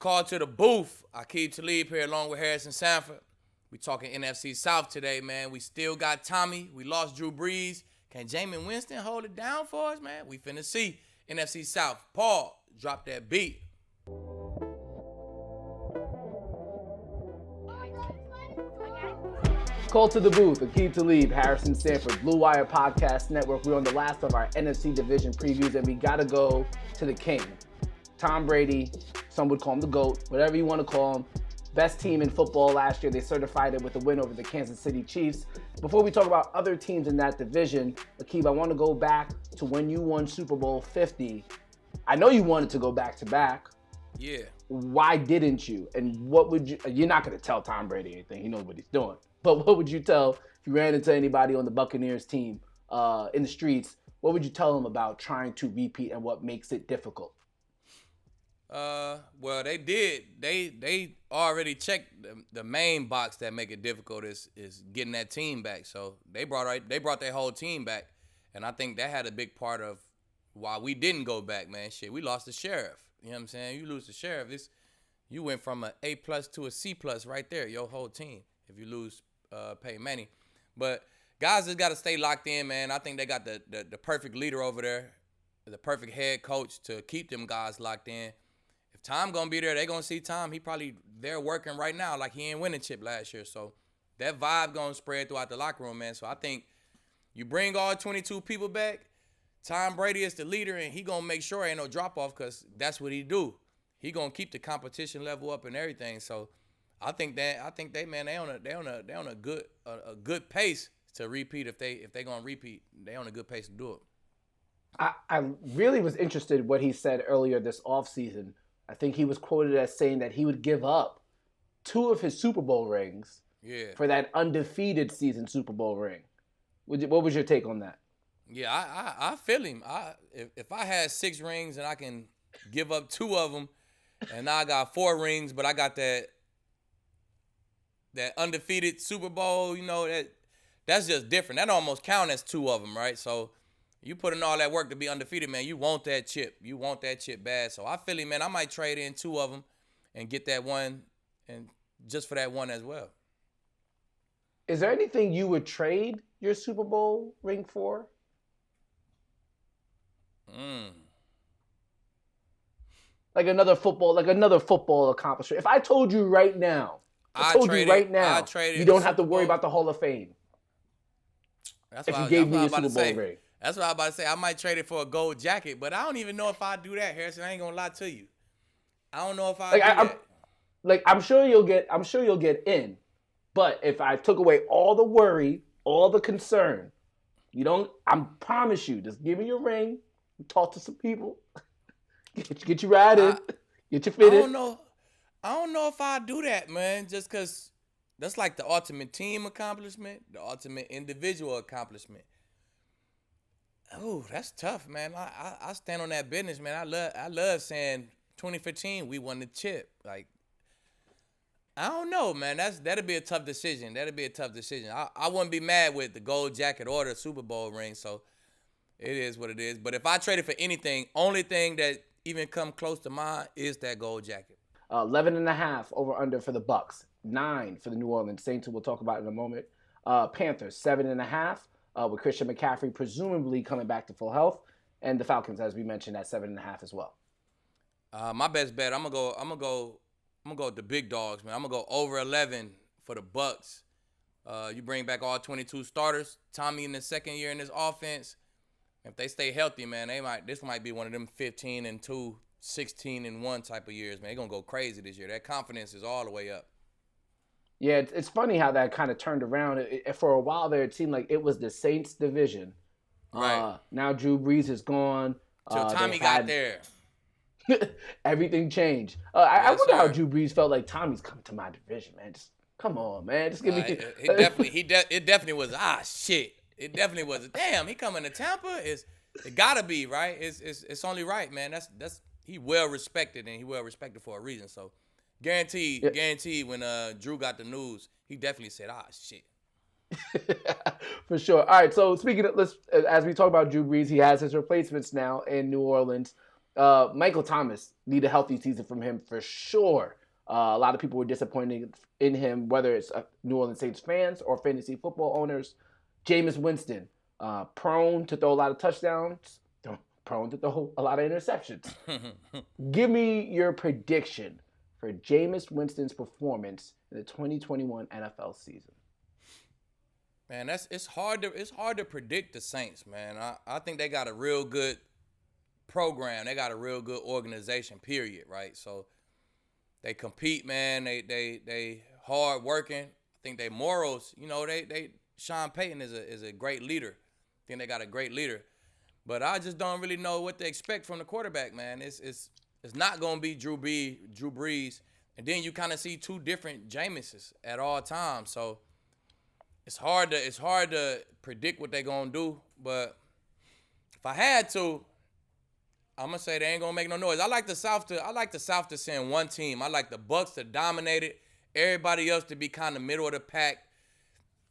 Call to the booth. Aqib Talib here along with Harrison Sanford. We talking NFC South today, man. We still got Tommy. We lost Drew Brees. Can Jameis Winston hold it down for us, man? We finna see NFC South. Paul, drop that beat. Call to the booth. Aqib Talib, Harrison Sanford, Blue Wire Podcast Network. We're on the last of our NFC division previews, and we gotta go to the king. Tom Brady, some would call him the GOAT, whatever you want to call him. Best team in football last year. They certified it with a win over the Kansas City Chiefs. Before we talk about other teams in that division, Aqib, I want to go back to when you won Super Bowl 50. I know you wanted to go back-to-back. Yeah. Why didn't you? And what would you... You're not going to tell Tom Brady anything. He knows what he's doing. But what would you tell if you ran into anybody on the Buccaneers team in the streets? What would you tell them about trying to repeat and what makes it difficult? Well, they did. They already checked the main box that make it difficult is getting that team back. So they brought their whole team back, and I think that had a big part of why we didn't go back, man. Shit, we lost the sheriff. You know what I'm saying? You lose the sheriff, you went from an A+ to a C+ right there, your whole team. If you lose Peyton Manning, but guys just got to stay locked in, man. I think they got the perfect leader over there, the perfect head coach to keep them guys locked in. If Tom gonna be there, they gonna see Tom. He probably there working right now like he ain't winning chip last year. So that vibe gonna spread throughout the locker room, man. So I think you bring all 22 people back. Tom Brady is the leader, and he gonna make sure ain't no drop off because that's what he do. He gonna keep the competition level up and everything. So I think they on a good pace to repeat if they gonna repeat. They on a good pace to do it. I really was interested in what he said earlier this offseason. I think he was quoted as saying that he would give up 2 of his Super Bowl rings for that undefeated season Super Bowl ring. What was your take on that? Yeah, I feel him. If I had 6 rings and I can give up 2 of them, and now I got 4 rings, but I got that undefeated Super Bowl, that's just different. That almost count as 2 of them, right? So you put in all that work to be undefeated, man. You want that chip. You want that chip bad. So I feel it, man. I might trade in 2 of them and get that one, and just for that one as well. Is there anything you would trade your Super Bowl ring for? Like another football accomplishment. If I told you right now, you don't have to worry about the Hall of Fame. If you gave me a Super Bowl ring. That's what I was about to say. I might trade it for a gold jacket, but I don't even know if I do that, Harrison. I ain't gonna lie to you. I don't know if I do that. I'm sure you'll get in, but if I took away all the worry, all the concern, I promise you, just give me your ring, talk to some people, get you riding, get you fitted. I don't know if I do that, man. Just because that's like the ultimate team accomplishment, the ultimate individual accomplishment. Oh, that's tough, man. I stand on that business, man. I love saying 2015 we won the chip. Like, I don't know, man. That'd be a tough decision. I wouldn't be mad with the gold jacket or the Super Bowl ring. So it is what it is. But if I traded for anything, only thing that even come close to mine is that gold jacket. 11.5 over under for the Bucs. 9 for the New Orleans Saints, who we'll talk about in a moment. Panthers 7.5. With Christian McCaffrey presumably coming back to full health, and the Falcons, as we mentioned, at 7.5 as well. My best bet, I'm gonna go with the big dogs, man. I'm gonna go over 11 for the Bucs. You bring back all 22 starters. Tommy in the second year in this offense. If they stay healthy, man, this might be one of them 15-2, 16-1 type of years, man. They're gonna go crazy this year. That confidence is all the way up. Yeah, it's funny how that kind of turned around. For a while there, it seemed like it was the Saints division. Right. Now Drew Brees is gone. Till Tommy got there. Everything changed. I wonder how Drew Brees felt like Tommy's coming to my division, man. Just come on, man. Just give me. It definitely was. Shit. It definitely was. Damn, he coming to Tampa. It gotta be right. It's only right, man. That's he well respected, and he well respected for a reason. So. Guaranteed when Drew got the news, he definitely said, shit. For sure. All right, so speaking of, as we talk about Drew Brees, he has his replacements now in New Orleans. Michael Thomas need a healthy season from him for sure. A lot of people were disappointed in him, whether it's New Orleans Saints fans or fantasy football owners. Jameis Winston, prone to throw a lot of touchdowns, prone to throw a lot of interceptions. Give me your prediction for Jameis Winston's performance in the 2021 NFL season. Man, it's hard to predict the Saints, man. I think they got a real good program. They got a real good organization, period, right? So they compete, man. They hard working. I think they morals, they Sean Payton is a great leader. I think they got a great leader. But I just don't really know what to expect from the quarterback, man. It's not gonna be Drew Brees, and then you kind of see two different Jameses at all times. So it's hard to predict what they're gonna do. But if I had to, I'm gonna say they ain't gonna make no noise. I like the South to send one team. I like the Bucs to dominate it. Everybody else to be kind of middle of the pack,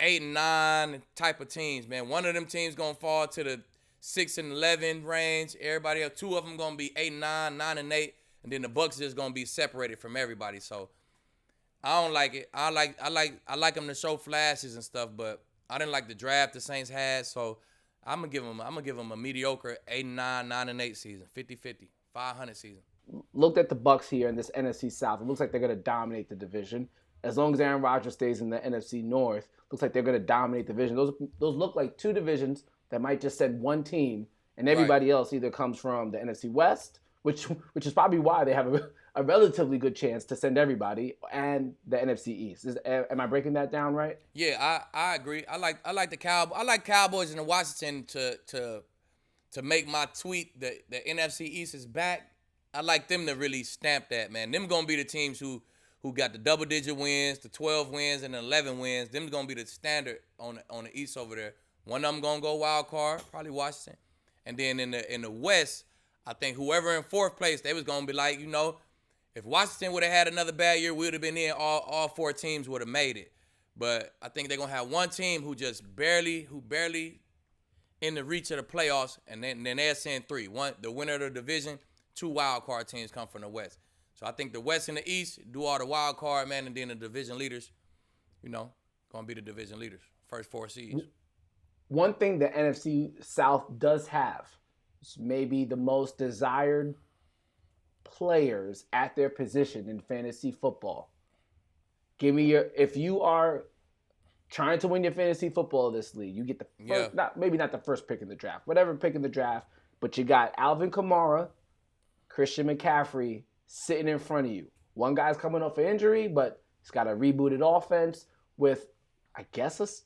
8 and 9 type of teams, man. One of them teams gonna fall to the 6 and 11 range. Everybody else, two of them gonna be 8 and 9, 9 and 8, and then the Bucs just gonna be separated from everybody. So I don't like it. I like them to show flashes and stuff, but I didn't like the draft the Saints had. So I'm gonna give them a mediocre 8 and 9, 9 and 8 season, 50-50, 500 season. Looked at the Bucs here in this NFC South. It looks like they're gonna dominate the division. As long as Aaron Rodgers stays in the NFC North, looks like they're gonna dominate the division. Those look like two divisions that might just send one team, and everybody else either comes from the NFC West, which is probably why they have a relatively good chance to send everybody, and the NFC East. Am I breaking that down right? Yeah, I agree. I like the Cowboys and the Washington to make my tweet the NFC East is back. I like them to really stamp that, man. Them gonna be the teams who got the double-digit wins, the 12 wins, and the 11 wins. Them gonna be the standard on the East over there. One of them gonna go wild card, probably Washington. And then in the West, I think whoever in fourth place, they was gonna be like, if Washington would have had another bad year, we would have been in. All four teams would have made it. But I think they're gonna have one team who barely in the reach of the playoffs, and then they'll send three. One, the winner of the division, 2 wild card teams come from the West. So I think the West and the East do all the wild card, man, and then the division leaders, gonna be the division leaders, first 4 seeds. One thing the NFC South does have is maybe the most desired players at their position in fantasy football. Give me if you are trying to win your fantasy football this league, you get the first, maybe not the first pick in the draft, whatever pick in the draft, but you got Alvin Kamara, Christian McCaffrey sitting in front of you. One guy's coming off an injury, but he's got a rebooted offense with, I guess,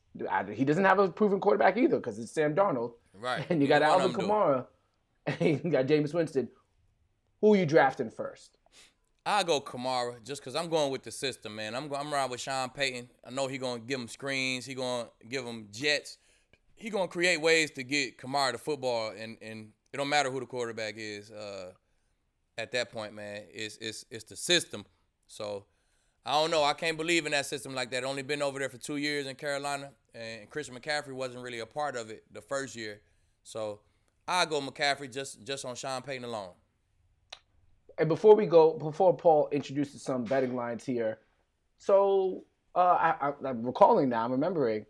he doesn't have a proven quarterback either because it's Sam Darnold. Right. And you got Alvin Kamara, and you got Jameis Winston. Who are you drafting first? I go Kamara just because I'm going with the system, man. I'm riding with Sean Payton. I know he's going to give him screens. He's going to give him jets. He's going to create ways to get Kamara the football, and it don't matter who the quarterback is at that point, man. It's the system. So I don't know. I can't believe in that system like that. Only been over there for 2 years in Carolina, and Christian McCaffrey wasn't really a part of it the first year. So I go McCaffrey just on Sean Payton alone. And before Paul introduces some betting lines here, so I'm recalling now, I'm remembering,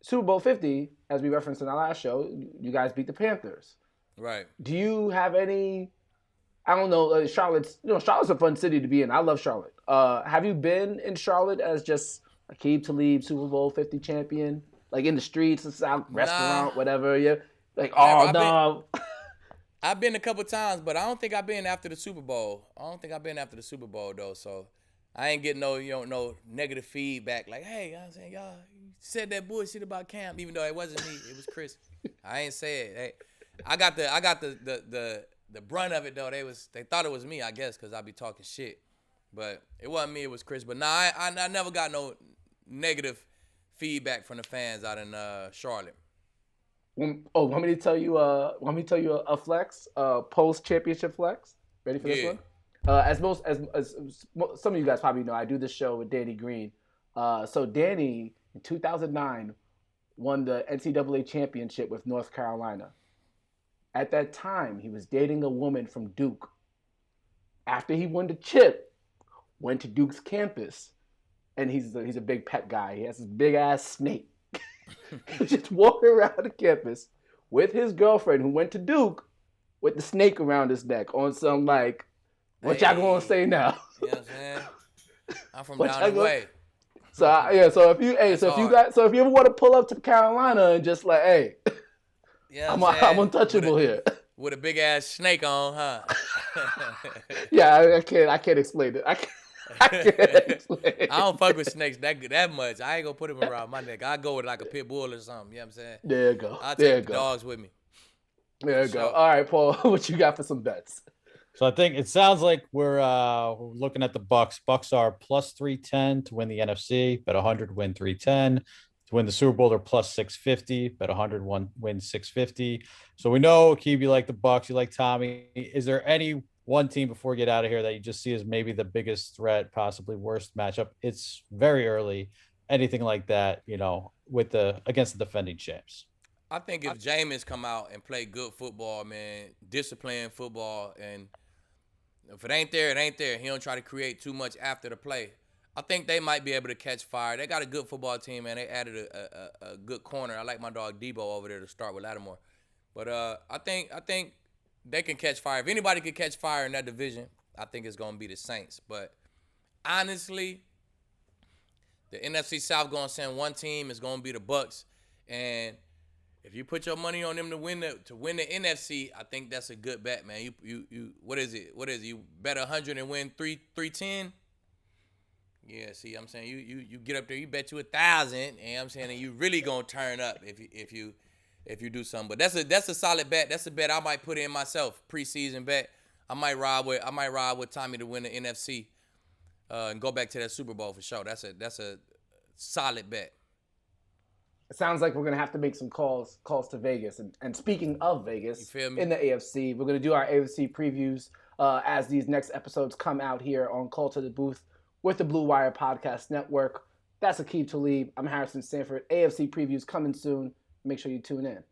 Super Bowl 50, as we referenced in our last show, you guys beat the Panthers. Right. Do you have any, I don't know, Charlotte's a fun city to be in. I love Charlotte. Have you been in Charlotte as just Aqib Talib, Super Bowl 50 champion? Like in the streets, restaurant, whatever, yeah? Like, oh, no. I've been a couple times, but I don't think I've been after the Super Bowl. Though, so I ain't getting no negative feedback. Like, hey, I'm saying y'all said that bullshit about Cam, even though it wasn't me, it was Chris. I ain't say it. Hey, I got the brunt of it though. They thought it was me, I guess, because I be talking shit, but it wasn't me. It was Chris. But nah, I never got no negative feedback from the fans out in Charlotte. Want me to tell you a flex, post-championship flex? Ready for this one? As some of you guys probably know, I do this show with Danny Green. So Danny, in 2009, won the NCAA championship with North Carolina. At that time, he was dating a woman from Duke. After he won the chip, went to Duke's campus, and he's a big pet guy. He has this big ass snake. He's just walking around the campus with his girlfriend who went to Duke with the snake around his neck on some like, what y'all gonna say now? You know what I'm saying? I'm from down the way. So if you ever want to pull up to Carolina and just like, hey, I'm untouchable here. With a big ass snake on, huh? Yeah, I can't explain it. I can't explain it. I don't fuck with snakes that much. I ain't gonna put them around my neck. I go with like a pit bull or something. You know what I'm saying? There you go. I'll take the dogs with me. There you go. All right, Paul, what you got for some bets? So I think it sounds like we're looking at the Bucs. Bucs are plus 310 to win the NFC, bet 100, win 310. To win the Super Bowl, they're plus 650, bet 100, win 650. So we know, Aqib, you like the Bucs, you like Tommy. Is there any one team before we get out of here that you just see as maybe the biggest threat, possibly worst matchup? It's very early. Anything like that, against the defending champs. I think if Jameis come out and play good football, man, disciplined football, and if it ain't there, it ain't there. He don't try to create too much after the play. I think they might be able to catch fire. They got a good football team, man. They added a good corner. I like my dog Debo over there to start with Lattimore. But I think they can catch fire. If anybody can catch fire in that division, I think it's going to be the Saints. But honestly, the NFC South going to send one team. It's going to be the Bucs. And if you put your money on them to win the NFC, I think that's a good bet, man. You what is it? You bet 100 and win 310? Yeah, see, I'm saying you get up there, you bet you 1,000, and I'm saying, and you really gonna turn up if you do something. But that's a solid bet. That's a bet I might put in myself. Preseason bet. I might ride with Tommy to win the NFC, and go back to that Super Bowl for sure. That's a solid bet. It sounds like we're going to have to make some calls to Vegas. And speaking of Vegas, you feel me? In the AFC, we're going to do our AFC previews as these next episodes come out here on Call to the Booth with the Blue Wire Podcast Network. That's Aqib Talib. I'm Harrison Sanford. AFC previews coming soon. Make sure you tune in.